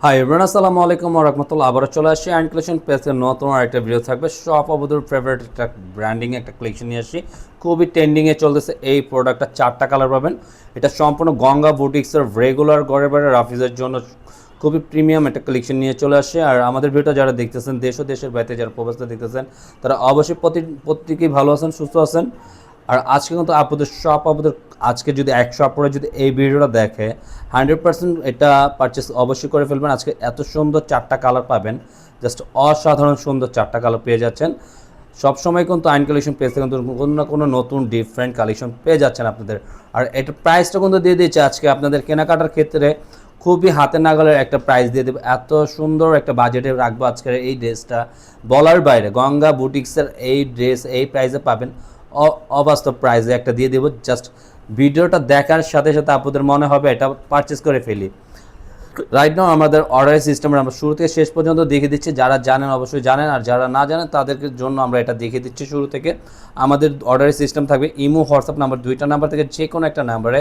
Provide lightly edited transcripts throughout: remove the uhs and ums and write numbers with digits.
Hi everyone, আসসালামু আলাইকুম ওয়া রাহমাতুল্লাহ। আবারও চলে আসছি অ্যান্ড কালেকশন পেজে নতুন আরেকটা ভিডিও থাকবে। সব অবধুর ফেভারিট একটা ব্র্যান্ডিং একটা কালেকশন নিয়ে আসছি। খুবই ট্রেন্ডিংয়ে চলতেছে এই প্রোডাক্টটা। 4টা কালার পাবেন। এটা সম্পূর্ণ গঙ্গা বুটিক্সের রেগুলার ঘরে বাইরে রাফিজের জন্য খুবই প্রিমিয়াম একটা কালেকশন নিয়ে চলে আসছে। আর আমাদের ভিডিওটা যারা দেখতেছেন, দেশ ও দেশের বাইরে যারা প্রবাসে দেখতেছেন, তারা অবশ্যই প্রত্যেকেই ভালো আছেন, সুস্থ আছেন। আর আজকে কিন্তু আপনাদের আজকে যদি 100 আপনারা যদি এই ভিডিওটা দেখে 100% এটা পারচেস অবশ্যই করে ফেলবেন। আজকে এত সুন্দর 4টা কালার পাবেন, জাস্ট অসাধারণ সুন্দর 4টা কালার পেয়ে যাচ্ছেন। সবসময় কিন্তু আইন কালেকশন পেজ থেকে কিন্তু কোনো না কোনো নতুন ডিফারেন্ট কালেকশন পেয়ে যাচ্ছেন আপনাদের। আর এটার প্রাইসটা কিন্তু দিয়ে দিচ্ছে আজকে আপনাদের কেনাকাটার ক্ষেত্রে খুবই হাতে নাগালের একটা প্রাইস দিয়ে দেবে। এত সুন্দর একটা বাজেটে রাখবো আজকের এই ড্রেসটা, বলার বাইরে। গঙ্গা বুটিক্সের এই ড্রেস এই প্রাইসে পাবেন, অবাস্তব প্রাইসে একটা দিয়ে দেবো। জাস্ট ভিডিওটা দেখার সাথে সাথে আপনাদের মনে হবে এটা পারচেস করে ফেলি। রাইট নাও আমাদের অর্ডারের সিস্টেম আমরা শুরু থেকে শেষ পর্যন্ত দেখিয়ে দিচ্ছি। যারা জানেন অবশ্যই জানেন, আর যারা না জানেন তাদেরকে জন্য আমরা এটা দেখিয়ে দিচ্ছি শুরু থেকে। আমাদের অর্ডারের সিস্টেম থাকবে ইমো হোয়াটসঅ্যাপ নাম্বার, দুইটা নাম্বার থেকে যে কোনো একটা নাম্বারে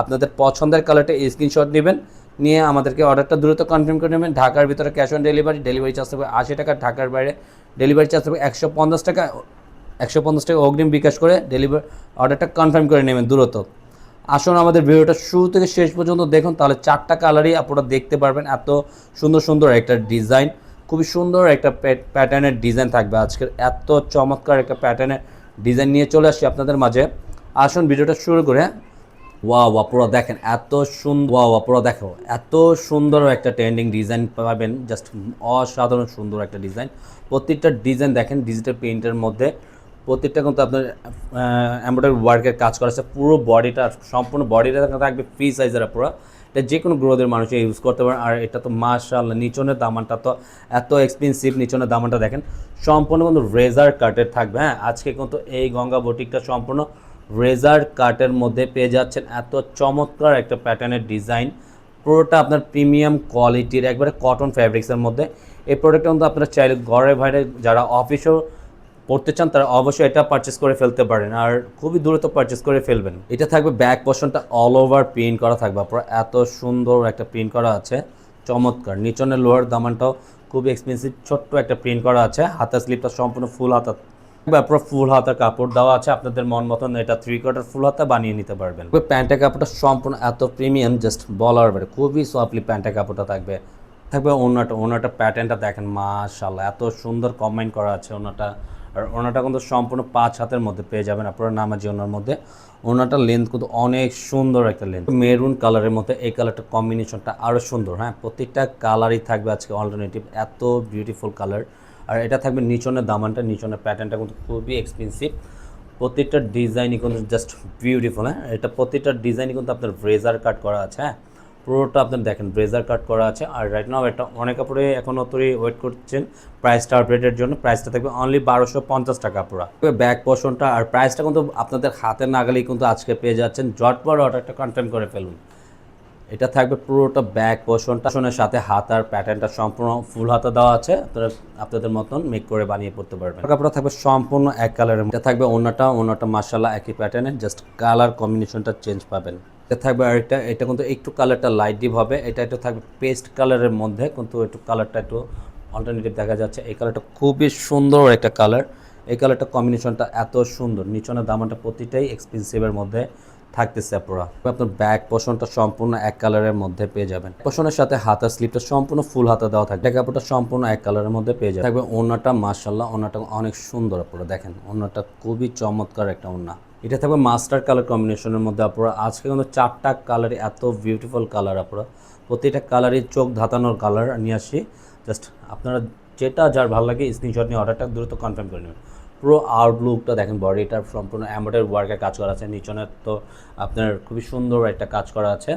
আপনাদের পছন্দের কালারটা স্ক্রিনশট নেবেন, নিয়ে আমাদেরকে অর্ডারটা দ্রুত কনফার্ম করে নেবেন। ঢাকার ভিতরে ক্যাশ অন ডেলিভারি চার্জ থাকবে 80 টাকা, ঢাকার বাইরে ডেলিভারি চার্জ থাকবে 150 টাকা। 150 টাকা অগ্রিম বিকাশ করে অর্ডারটা কনফার্ম করে নেবেন দ্রুত। আসুন আমাদের ভিডিওটা শুরু থেকে শেষ পর্যন্ত দেখুন, তাহলে 4টা কালারই আপনারা দেখতে পারবেন। এত সুন্দর সুন্দর একটা ডিজাইন, খুবই সুন্দর একটা প্যাটার্নের ডিজাইন থাকবে আজকের। এত চমৎকার একটা প্যাটার্নের ডিজাইন নিয়ে চলে আসছি আপনাদের মাঝে। আসুন ভিডিওটা শুরু করে। ওয়াও আপুরা দেখেন এত সুন্দর, ওয়াও আপুরা দেখো এত সুন্দর একটা ট্রেন্ডিং ডিজাইন পাবেন, জাস্ট অসাধারণ সুন্দর একটা ডিজাইন। প্রত্যেকটা ডিজাইন দেখেন ডিজিটাল প্রিন্টের মধ্যে, প্রত্যেকটা কিন্তু আপনার এমব্রয়ডারি ওয়ার্কের কাজ করা আছে। পুরো বডিটা, সম্পূর্ণ বডিটা থাকবে ফ্রি সাইজের পুরো। এটা যে কোনো গ্রোদের মানুষ ইউজ করতে পারেন। আর এটা তো মাশাআল্লাহ, নিচনের দামানটা তো এত এক্সপেন্সিভ। নিচনের দামানটা দেখেন সম্পূর্ণ কিন্তু রেজার কাটের থাকবে। হ্যাঁ, আজকে কিন্তু এই গঙ্গা বুটিকটা সম্পূর্ণ রেজার কাটের মধ্যে পেয়ে যাচ্ছেন। এত চমৎকার একটা প্যাটার্নের ডিজাইন, পুরোটা আপনার প্রিমিয়াম কোয়ালিটির একবারে কটন ফ্যাব্রিক্সের মধ্যে। এই প্রোডাক্টটা কিন্তু আপনারা চাইলে ঘরে বাইরে যারা অফিসেও পড়তে চান তারা অবশ্যই এটা পারচেস করে ফেলতে পারেন, আর খুবই দ্রুত পারচেস করে ফেলবেন। এটা থাকবে ব্যাক পোর্শনটা অল ওভার প্রিন্ট করা থাকবে, আপনার এত সুন্দর একটা প্রিন্ট করা আছে, চমৎকার। নিচনের লোহার দামানটাও খুবই এক্সপেন্সিভ, ছোট্ট একটা প্রিন্ট করা আছে। হাতার স্লিপটা সম্পূর্ণ ফুল হাতা, আপনার ফুল হাতার কাপড় দেওয়া আছে। আপনাদের মন মতন এটা 3/4 ফুল হাতা বানিয়ে নিতে পারবেন। প্যান্টের কাপড়টা সম্পূর্ণ এত প্রিমিয়াম, জাস্ট বলার বাইরে। খুবই সফটলি প্যান্টের কাপড়টা থাকবে ওনাটা প্যাটার্নটা দেখেন মাশাআল্লাহ, এত সুন্দর কমেন্ট করা আছে ওনাটা। আর ওনাটা কিন্তু সম্পূর্ণ 5 হাতের মধ্যে পেয়ে যাবেন আপনারা নামাজি ওনার মধ্যে। ওনাটার লেন্থ কিন্তু অনেক সুন্দর একটা লেন্থ, মেরুন কালারের মধ্যে। এই কালারটা কম্বিনেশনটা আরও সুন্দর। হ্যাঁ, প্রত্যেকটা কালারই থাকবে আজকে অল্টারনেটিভ, এত বিউটিফুল কালার। আর এটা থাকবে নিচনের দামানটা, নিচনের প্যাটার্নটা কিন্তু খুবই এক্সপেন্সিভ। প্রত্যেকটা ডিজাইনই কিন্তু জাস্ট বিউটিফুল। হ্যাঁ, এটা প্রত্যেকটা ডিজাইনই কিন্তু আপনার ব্রেজার কাট করা আছে। হ্যাঁ, পুরোটা আপনার দেখেন ব্রেজার কাট করা আছে। আর রাইট নাও এটা অনেক কাপড়ে এখনও তৈরি ওয়েট করছেন প্রাইসটা আপডেটের জন্য। প্রাইসটা থাকবে অনলি 1250 টাকা পুরো ব্যাক পোর্শনটা। আর প্রাইসটা কিন্তু আপনাদের হাতে নাগালেই কিন্তু আজকে পেয়ে যাচ্ছেন। ঝটপট অর্ডারটা কনফার্ম করে ফেলুন। এটা থাকবে পুরোটা ব্যাক পোর্শনটার সাথে হাতার প্যাটার্নটা সম্পূর্ণ ফুল হাতা দেওয়া আছে, আপনারা আপনাদের মতন মেক করে বানিয়ে পড়তে পারবেন। কাপড়টা থাকবে সম্পূর্ণ এক কালারের। এটা থাকবে ওনাটা মাশাআল্লাহ একই প্যাটার্নের, জাস্ট কালার কম্বিনেশনটা চেঞ্জ পাবেন। এটা থাকবে আরেকটা, এটা কিন্তু একটু কালারটা লাইট ডিপ হবে। এটা একটু থাকবে পেস্ট কালারের মধ্যে, কিন্তু একটু কালারটা একটু অল্টারনেটিভ দেখা যাচ্ছে। এই কালারটা খুবই সুন্দর একটা কালার। এই কালারটা কম্বিনেশনটা এত সুন্দর। নিচনের দামানটা প্রতিটাই এক্সপেন্সিভের মধ্যে থাকতেছে পুরো। আপনার ব্যাক পোর্শনটা সম্পূর্ণ এক কালারের মধ্যে পেয়ে যাবেন। পোর্শনের সাথে হাতার স্লিপটা সম্পূর্ণ ফুল হাতা দেওয়া থাকবে। কাপড়টা সম্পূর্ণ এক কালারের মধ্যে পেয়ে যাবে। থাকবে ওনাটা মাশাআল্লাহ, ওনাটা অনেক সুন্দর পুরো দেখেন। ওনাটা খুবই চমৎকার একটা ওনা। এটা থাকবে মাস্টার কালার কম্বিনেশনের মধ্যে। আপনারা আজকে কিন্তু 4টা কালারই এত বিউটিফুল কালার, আপনারা প্রতিটা কালারই চোখ ধাঁধানোর কালার নিয়ে আসি। জাস্ট আপনারা যেটা যার ভালো লাগে স্ক্রিনশট নিয়ে অর্ডারটা দ্রুত কনফার্ম করে নেবেন। পুরো আউটলুকটা দেখেন, বডিটার সম্পূর্ণ এমব্রয়ডারি ওয়ার্কের কাজ করা আছে। নিচনের তো আপনার খুবই সুন্দর একটা কাজ করা আছে।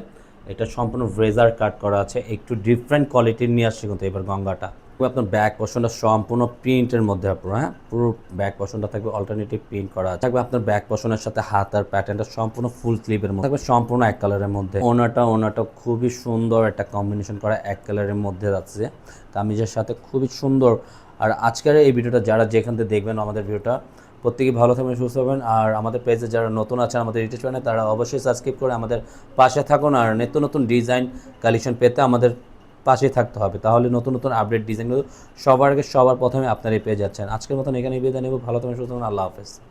এটা সম্পূর্ণ ব্রেজার কাট করা আছে, একটু ডিফারেন্ট কোয়ালিটির নিয়ে আসছে কিন্তু এবার গঙ্গাটা। আপনার ব্যাক পোর্শনটা সম্পূর্ণ প্রিন্টের মধ্যে আপনার। হ্যাঁ, পুরো ব্যাক পোর্শনটা থাকবে অল্টারনেটিভ প্রিন্ট করা থাকবে। আপনার ব্যাক পোর্শনের সাথে হাতার প্যাটার্নটা সম্পূর্ণ ফুল স্লিভের মধ্যে থাকবে, সম্পূর্ণ এক কালারের মধ্যে। ওনাটা খুবই সুন্দর একটা কম্বিনেশন করা এক কালারের মধ্যে যাচ্ছে কামিজের সাথে, খুবই সুন্দর। আর আজকের এই ভিডিওটা যারা যেখান থেকে দেখবেন আমাদের ভিডিওটা, প্রত্যেকেই ভালো থাকবেন, সুস্থ হবেন। আর আমাদের পেজে যারা নতুন আছেন আমাদের ইউটিউব চ্যানেলে, তারা অবশ্যই সাবস্ক্রাইব করে আমাদের পাশে থাকুন। আর নিত্য নতুন ডিজাইন কালেকশন পেতে আমাদের পাশেই থাকতে হবে, তাহলে নতুন নতুন আপডেট ডিজাইনগুলো সবার আগে সবার প্রথমে আপনারাই পেয়ে যাচ্ছেন। আজকের মতন এখানেই বিদায় নেব। ভালো থাকবেন, সুস্থ থাকবেন। আল্লাহ হাফেজ।